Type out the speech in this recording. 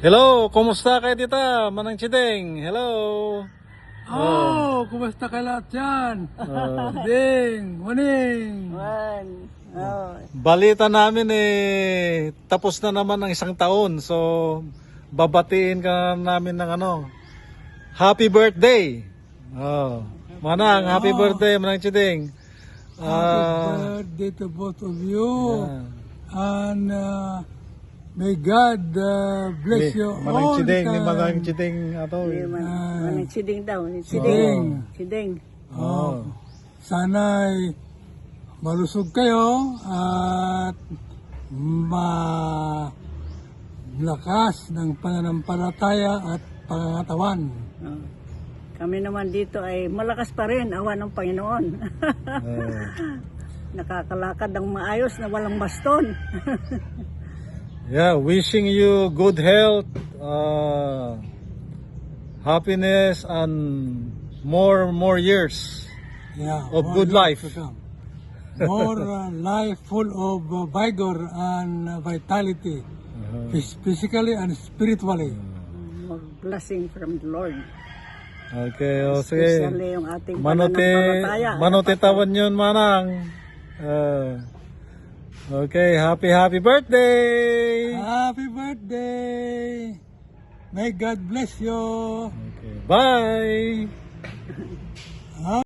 Hello, kumusta kayo tita? Manang Chideng, hello. Kumusta ka lahat dyan? Uh, Ding, morning. balita namin tapos na naman ang isang taon. So, babatiin ka namin ng happy birthday. Manang, happy birthday, Manang Chideng. Happy birthday to both of you. Yeah. And may God bless you Manang all Chideng, the ni time. Manang Chideng, Manang Chideng daw. Chideng. Chideng. Sana'y malusog kayo at malakas ng pananampalataya at pangangatawan. Oh. Kami naman dito ay malakas pa rin, awa ng Panginoon. Nakakalakad ng maayos na walang baston. Yeah, wishing you good health, happiness, and more years of more good years life. to come. More life full of vigor and vitality, physically and spiritually. More blessing from the Lord. Okay, o sige. Especially yung ating Manote pananampalataya. tawan yun, Manang. Okay, happy birthday! Happy birthday! May God bless you! Okay, bye!